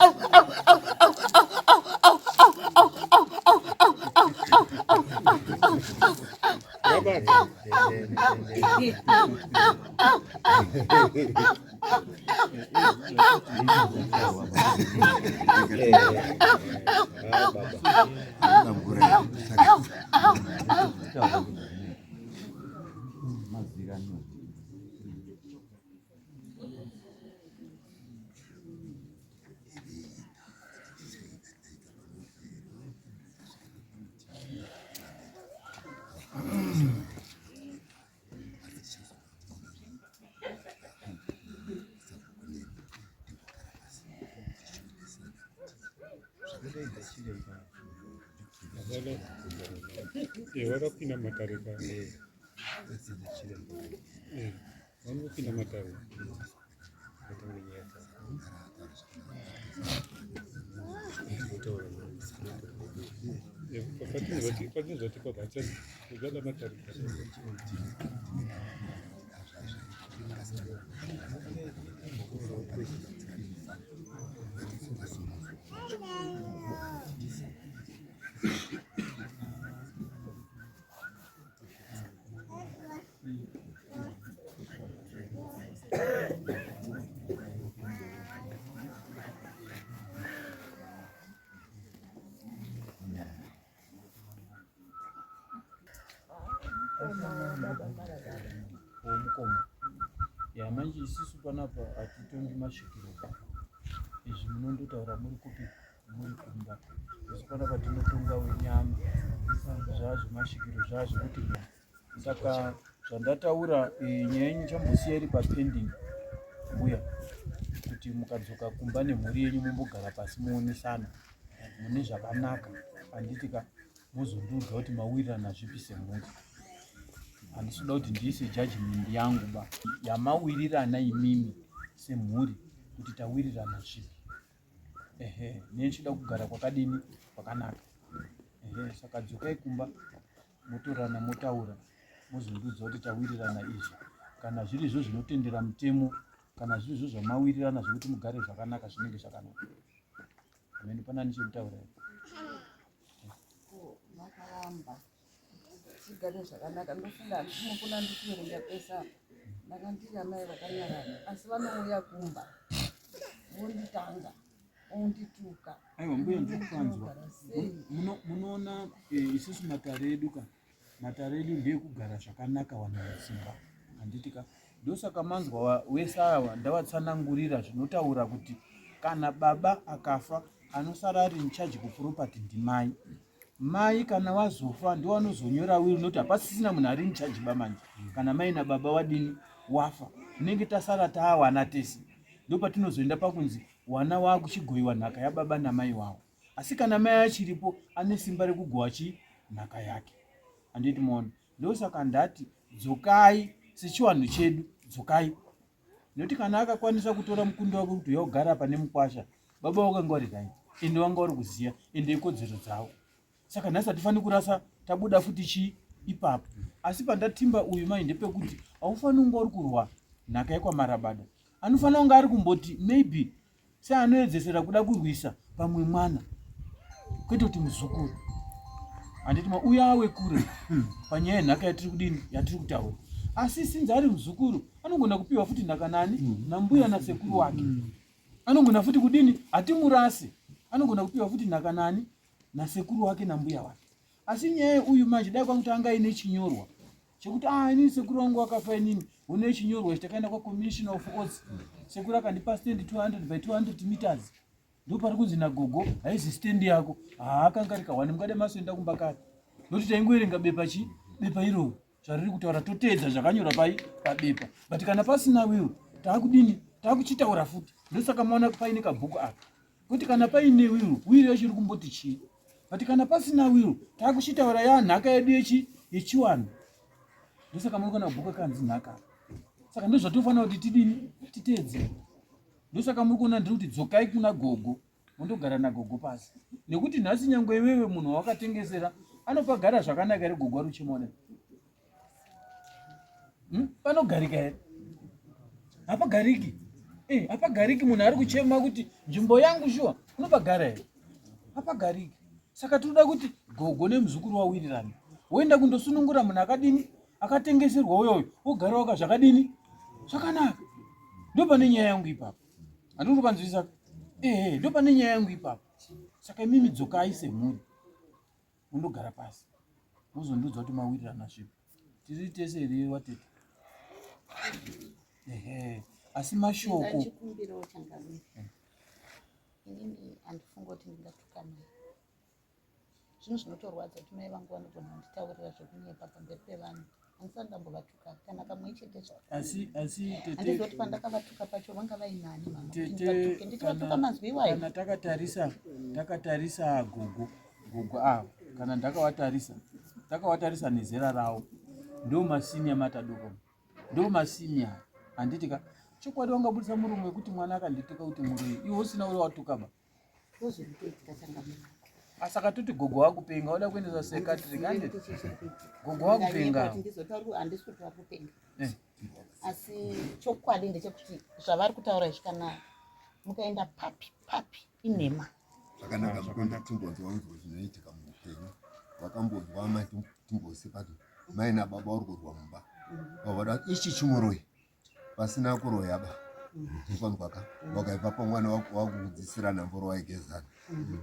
vakapinda matare vanopinda matare patinozoti pabhachani kugada matare womukoma manje isusu panapa hatitongi masvikiro izvi munondotaura muri kupi muri kumba isu panapa tinotonga wenyama zvazvemasvikiro zvazvekuti saka zvandataura nyaya yenyu chambosiya iri papending mbuya kuti mukadzoka kumba nemhuri yenyu mumbogara pasi muonesana mune zvakanaka handitika muzondiudza kuti mawirirana zvipi semhuri handisida kuti ndiise judgment yangu ba yamawirirana imimi semhuri kuti tawirirana zvipi nechida kugara kwakadini kwakanaka saka dzokai kumba motorana motaura muzondiudza kuti tawirirana izvi kana zviri izvo zvinotendera mutemo kana zviri izvo zvamawirirana zvekuti mugare zvakanaka zvinenge zvakanaka amene pana nechekutaura makaramba tigare zvakanaka ndofunga handisinokona ndikuverenga pesa ndakandiri amai vakanyarana asi vanouya kumba vonditanga ondituka aiwa mbuya ndikupanzwa munoona isusu matare edu matare edu ndeyekugara zvakanaka vanhu vesimba handitika ndosaka manzwa wese ava ndavatsanangurira zvinotaura kuti kana baba akafa anosara ari incharge kupropati ndimai mai kana wazofa ndiwo anozonyora wiri noti hapasisina munhu ari incharge bamanje kana mai nababa wadini wafa tinenge tasara taawana tese ndopatinozoenda pakunzi wana wakuchigoyiwa nhaka yababa namai wavo. Asi kana mai achiripo ane simba rekugowa nhaka yake. Handiti mona. Ndosaka ndati dzokai sechiwanhu chedu, dzokai. Nekuti kana akakwanisa kutora mukundo wake kuti yogara pane mukwasha, baba wakanga uri dai, ende wanga uri kuziya, ende ikodzero dzavo. Saka nhasi hatifani kurasa, tabuda futi ipapo. Asi pandatimba uyu mai ndepekuti haufani kunge uri kurwa nhaka yekwaMarabada. Anofanira kunge ari kumboti maybe seanoedzesera kuda kurwisa pamwe mwana, kwete kuti muzukuru. Handiti uya awe kure panyaya yenhaka yatiri kutaura. Asi sinzi ari muzukuru anogona kupiwa futi nhaka nani nambuya nasekuru wake. Anogona futi kudini, hatimurasi, anogona kupiwa futi nhaka nani nasekuru wake nambuya wake. Asi nyaya uyu manje dai kwangu tanga aine chinyorwa chekuti ini sekuru wangu wakafa inini, une chinyorwa chitakaenda kwaCommissioner of Oaths, sekuru akandipa stand 200 by 200 meters. Ndopari kunzi nagogo haizi stand yako akanga rikawani mukade masoenda kumbakati. Noti taingoerenga bepa iro zvariri kutaura toteedza zvakanyorwa pabepa. But kana pasina will taakudini, taakuchitaura futi. Ndosaka maona paine kabhuku apa kuti kana paine will yacho iri kumboti chii. But kana pasina will taakuchitaura nhaka yedu yechiwanhu. Ndosaka munokana bhuku kanzi nhaka. Saka ndozvatofanira kuti tidini, titeedzere. Ndosaka muri kuona ndiri kuti dzokai kuna gogo, mundogara nagogo pasi. Nekuti nhasi nyangwe iwewe munhu wakatengesera anopagara zvakanaka ere gogo ari uchimona? Panogarika ere? Hapagariki. Hapagariki. Munhu ari kuchema kuti nzvimbo yangu shuwa, unopagara ere? Hapagariki. Saka tinoda kuti gogo nemuzukuru wawirirana. Woenda kundosunungura munhu akadini, akatengeserwa uyoyo, wogara waka zvakadini, zvakanaka. Ndo pane nyaya yangu ipapo. Handiri kupanzwisisa. Ndo pane nyaya yangu ipapo. Saka mimi dzokai semhuri, mundogara pasi, muzondiudza kuti mawirirana zvipi. Tiri tese here watete. Asi mashoko chikumbiro changamira. Inini handifunga kuti ndingatukana. Zvinhu zvinotorwadza kuti mai vangu vanogona kunditaurira zvekunyepa pamberi pevanhu. Handisati ndambovatuka kana kamwe chete zvako. Asi handizoti pandakavatuka pacho vanga vainani mama. Nditotuka mazwi iwayo. Kana takatarisa gogo kana ndakawatarisa nezera ravo, ndo masinia matadoko, ndo masinia. Handitika chokwadi wangabudisa murume kuti mwana akandituka kuti muri iwe usina uri watuka ba. Ndozvinotoitika changamira. Asaka tuti gogo wakupenga, wada kuendesa psychiatric kandi gogo wakupenga. Ndizotaura handisi kuti wakupenga. Asi chokwadi ndechekuti zvavari kutaura izvi kana mukaenda papi inhema. Zvakanaka mukonda timbonzwa unzwa zvinoitika muupenyu. Wakambonzwa mai timbosi pati mai nababa vari kurwa mumba. Vavada ichi chimuroi pasina kuroya ba. Ndipanzwaka wakaipapo mwana wakudzidzisira namboro waigezana.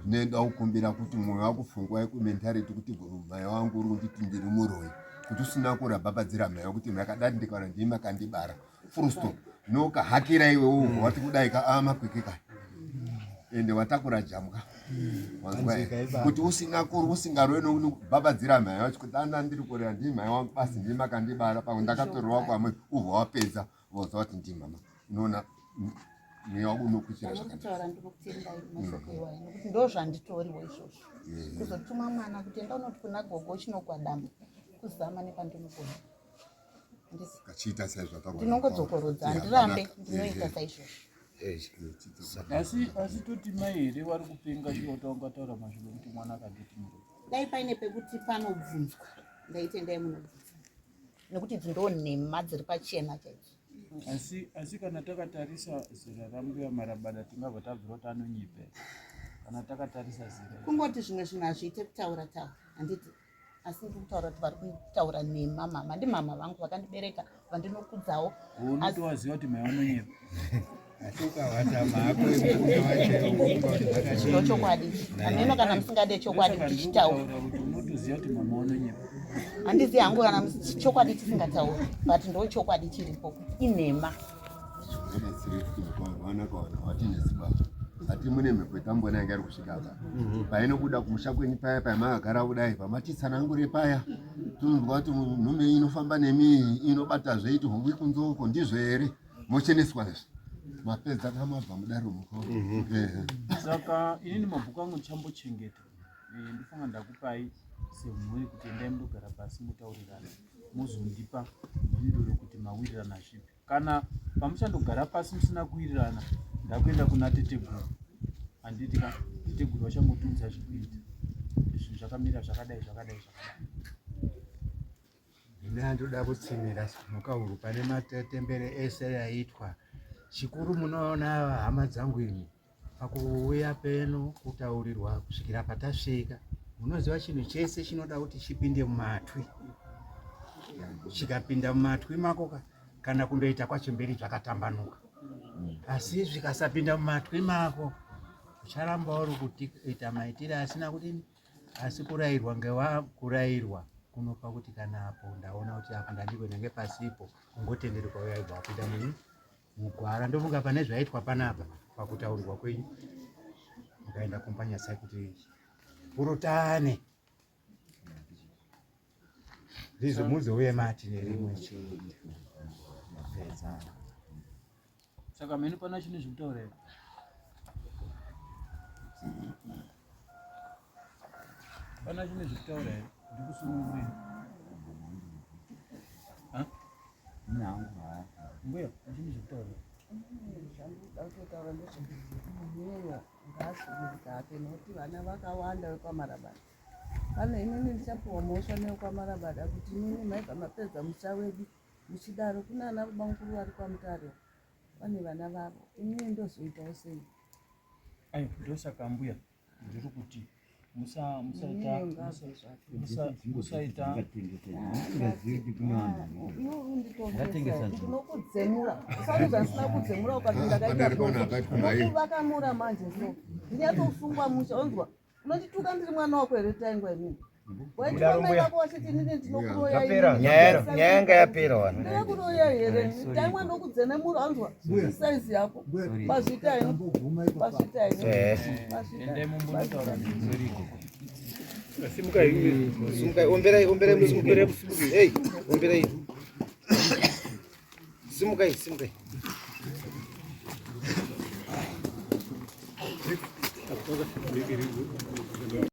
Zvinoenda kukumbira kuti mwoyo wako pfungwa yako mentality kuti mai wangu uri kunditi ndiri muroi. Kuti usina kurabhabhadzira mai kuti makadati ndikana ndimi makandibara. Full stop. Nokahakira iwe uwo wati kudai makwikika. Ende watakura jamka. Kuti usingarwe nokubhabhadzira mai wacho kuti ndiri kurera ndimi mai wangu basi ndimi makandibara pamwe ndakatorwa kwamwe ubva wapedza wozwa kuti ndimi mama. Unoona mweya wako unokuchira zvakanaka. Ndinokutendai mashoko iwayo nokuti ndozvanditoriwo izvozvo. Kuzotuma mwana kuti enda unoti kuna gogo chinogwadama kuzama nepandinogona. Kachiita saizvo ndinongodzokorodza handirambe ndinoita saizvozvo. Asi toti mai here vari kupenga chivota ungataura mashoko kuti mwana akanditi muroi. Dai paine pekuti panobvunzwa ndaitendai munobvunza nekuti ndo nhema dziri pachena chaidzo. Asi kana takatarisa zera rambuya Marabada tingabva tabvira kuti anonyepa. Kana takatarisa zera kungoti zvimwe zvinhu hazviite kutaura handiti. Asi ndiri kutaura kuti vari kutaura nhema mama. Ndimama vangu vakandibereka vandinokudzawo. Unotowaziva kuti mai vanonyepa. Ndochokwadi. Handino kana musingade chokwadi tichitaura. Unotoziva kuti mama vanonyepa. Handizi hangu kana chokwadi tisingatauri. But ndo chokwadi chiripo. Inhema. Ati mune mhepo tambona yanga iri kusvika apa. Painobuda kumusha kwenyu paya pamakagara kudai pamatitsanangure paya. Tunonzwa kuti nhume inofamba nemi inobata zveiti hungwi kunzoko ndizvo here mocheneswa nezvo. mapedza kamabva mudare mukuru. Saka inini mabhuku angu ndichambochengeta. Ndifunga ndakupai semhuri kuti endai mundogara pasi mutaurirana muzondipa mhinduro kuti mawirirana zvipi. Kana pamuchandogara pasi musina kuwirirana ndakuenda kuna teteguru. Handiti ka teteguru vachambotunza zvikuita. Zvinhu zvakamira zvakadai. Ndoda kutsimira mukauru pane matembere ese yaitwa. Chikuru munoona hama dzangu ini pakuuya peno kutaurirwa kusvikira patasvika. Munoziva chinhu chese chinoda kuti chipinde mumatwi. Chikapinda mumatwi mako kana kundoita kwacho mberi zvakatambanuka. Asi zvikasapinda mumatwi mako ucharamba uri kuita maitire asina kudini. Asi kurayirwa ngewa kurayirwa kunopa kuti kana apo ndaona kuti apa ndandikwenda ngepasipo ungotenderwa uyayibva wapinda mugwara. Ndofunga pane zvaitwa panapa pakutaurirwa kwenyu mukaenda kumbanyasai kuti purutane ndizo muzouye mati nerimwe pedza. Saka meni pana chinhu zvekutaura here. Pana chinhu zvekutaura here. Ndikusunungurira. Mbuya, chinhu zvekutaura here. Ndakutaura ndezvekuziya ngaazvirizikape nokuti vana vakawanda vekwamarabada. Pane inini ndichapuwa mhosva newekwamarabada kuti inini maibva mapedza musha wedu muchidaro kuna ana baba mukuru vari kwamutare. Pane vana vavo. Inini ndozoitawo sei? Ayo ndosaka mbuya ndiri kuti musaita ndinokudzemura usaudza ndisina kudzemura ukati ndakaita vakamura manje so ndinyatosungwa musha onzwa unondituka ndiri mwana wako here taingwa inini waitiwamaiwako wachiti inini ndinokuroya nyaya yanga yapera wana ndinakuroya here taimwa ndokudzenemura onzwa isaizi yako pazvita ino simukai omberai hey omberai simukai